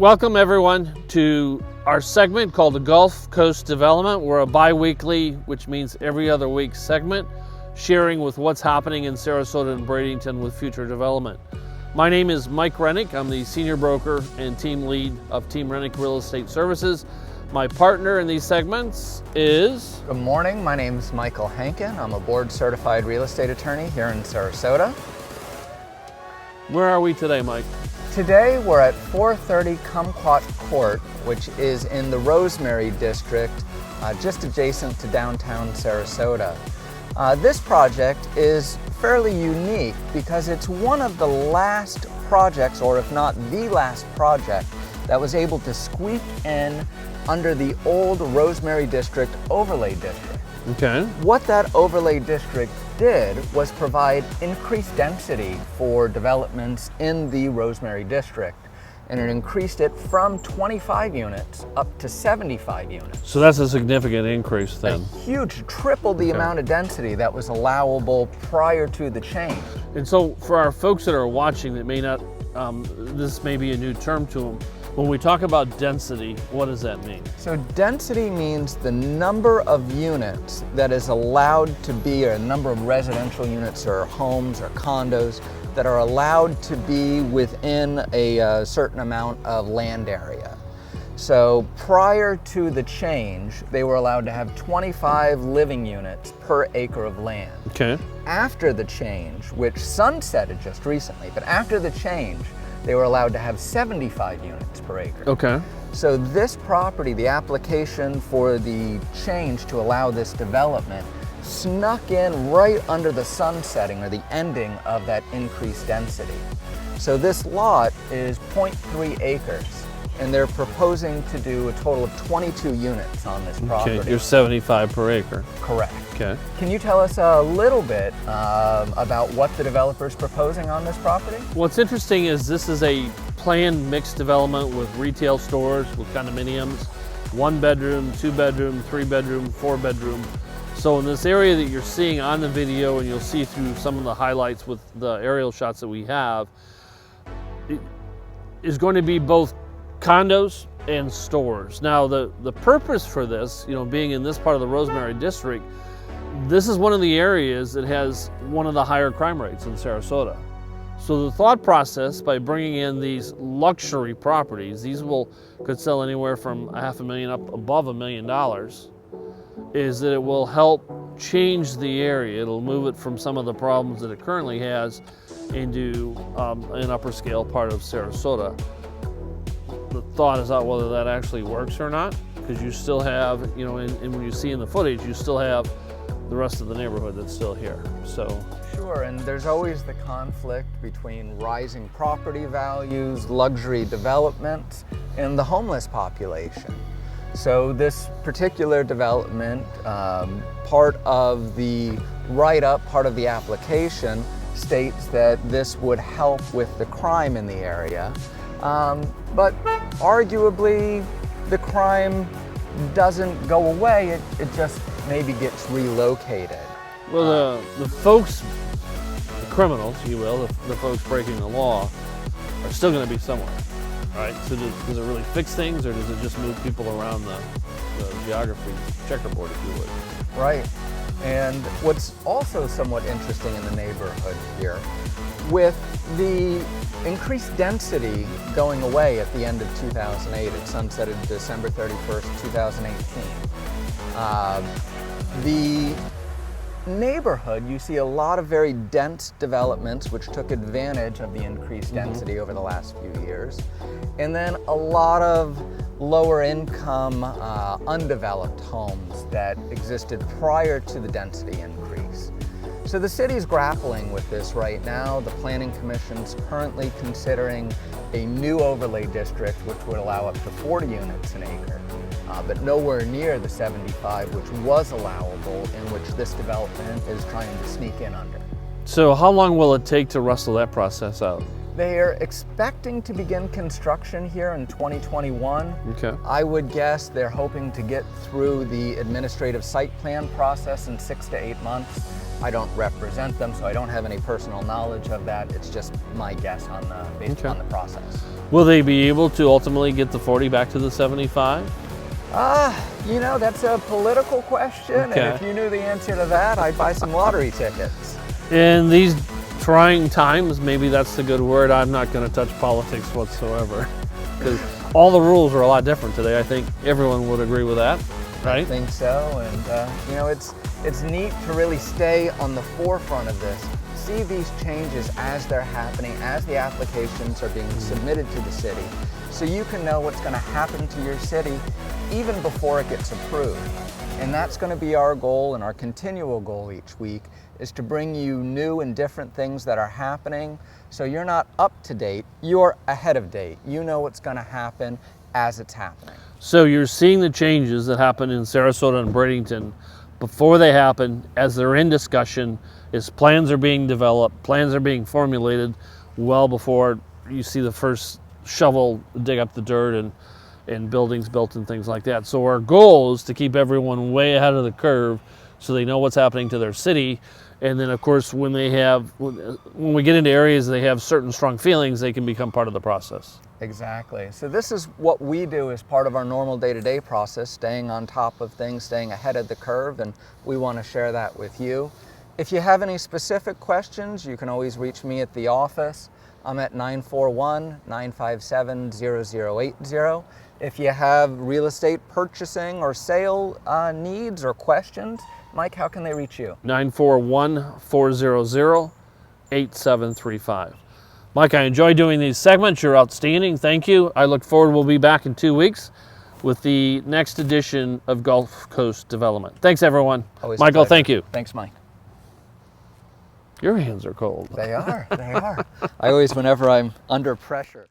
Welcome everyone to our segment called the Gulf Coast Development. We're a bi-weekly, which means every other week segment, sharing with what's happening in Sarasota and Bradenton with future development. My name is Mike Rennick. I'm the senior broker and team lead of Team Rennick Real Estate Services. My partner in these segments is... Good morning, my name is Michael Hankin. I'm a board certified real estate attorney here in Sarasota. Where are we today, Mike? Today we're at 430 Kumquat Court, which is in the Rosemary District, just adjacent to downtown Sarasota. This project is fairly unique because it's one of the last projects, or if not the last project, that was able to squeak in under the old Rosemary District overlay district. Okay. What that overlay district did was provide increased density for developments in the Rosemary District, and it increased it from 25 units up to 75 units. So that's a significant increase then. A huge, triple the amount of density that was allowable prior to the change. And so for our folks that are watching that may not, this may be a new term to them, when we talk about density, what does that mean? So density means the number of units that is allowed to be, or a number of residential units or homes or condos that are allowed to be within a certain amount of land area. So prior to the change, they were allowed to have 25 living units per acre of land. Okay. After the change, which sunsetted just recently, but after the change, they were allowed to have 75 units per acre. Okay. So this property, the application for the change to allow this development, snuck in right under the sunsetting or the ending of that increased density. So this lot is 0.3 acres, and they're proposing to do a total of 22 units on this property. Okay, you're 75 per acre. Correct. Okay. Can you tell us a little bit about what the developer's proposing on this property? What's interesting is this is a planned mixed development with retail stores, with condominiums, 1 bedroom, 2 bedroom, 3 bedroom, 4 bedroom. So in this area that you're seeing on the video, and you'll see through some of the highlights with the aerial shots that we have, it is going to be both condos and stores. Now the purpose for this, being in this part of the Rosemary District, this is one of the areas that has one of the higher crime rates in Sarasota. So the thought process by bringing in these luxury properties, these could sell anywhere from $500,000 up above $1 million, is that it will help change the area. It'll move it from some of the problems that it currently has into an upper scale part of Sarasota. The thought is out whether that actually works or not, because you still have, and when you see in the footage, you still have the rest of the neighborhood that's still here. So sure, and there's always the conflict between rising property values, luxury development, and the homeless population. So this particular development, part of the write-up, part of the application, states that this would help with the crime in the area. But arguably, the crime doesn't go away, it just maybe gets relocated. Well, the folks, the criminals, you will, the folks breaking the law, are still going to be somewhere, right? So does it really fix things, or does it just move people around the geography checkerboard, if you would? Right. And what's also somewhat interesting in the neighborhood here, with the increased density going away at the end of 2008, it sunsetted December 31st, 2018. The neighborhood, you see a lot of very dense developments which took advantage of the increased density over the last few years, and then a lot of lower income, undeveloped homes that existed prior to the density increase. So the city's grappling with this right now. The Planning Commission's currently considering a new overlay district which would allow up to 40 units an acre, but nowhere near the 75 which was allowable, in which this development is trying to sneak in under. So how long will it take to wrestle that process out? They are expecting to begin construction here in 2021. Okay. I would guess they're hoping to get through the administrative site plan process in 6 to 8 months. I don't represent them, so I don't have any personal knowledge of that. It's just my guess on the, based on the process. Will they be able to ultimately get the 40 back to the 75? You know, that's a political question, and if you knew the answer to that, I'd buy some lottery tickets. In these trying times, maybe that's the good word. I'm not going to touch politics whatsoever, because all the rules are a lot different today. I think everyone would agree with that, right? I think so, and you know, it's neat to really stay on the forefront of this, see these changes as they're happening, as the applications are being submitted to the city, so you can know what's going to happen to your city even before it gets approved. And that's going to be our goal, and our continual goal each week is to bring you new and different things that are happening, so you're not up to date, you're ahead of date. You know what's going to happen as it's happening. So you're seeing the changes that happen in Sarasota and Bradenton before they happen, as they're in discussion, as plans are being developed, plans are being formulated well before you see the first shovel dig up the dirt and buildings built and things like that. So our goal is to keep everyone way ahead of the curve so they know what's happening to their city. And then of course, when we get into areas they have certain strong feelings, they can become part of the process. Exactly. So this is what we do as part of our normal day-to-day process, staying on top of things, staying ahead of the curve, and we want to share that with you. If you have any specific questions, you can always reach me at the office. I'm at 941-957-0080. If you have real estate purchasing or sale needs or questions, Mike, how can they reach you? 941-400-8735. Mike, I enjoy doing these segments. You're outstanding. Thank you. I look forward. We'll be back in 2 weeks with the next edition of Gulf Coast Development. Thanks, everyone. Always Michael, thank you. Thanks, Mike. Your hands are cold. They are. They are. I always, whenever I'm under pressure.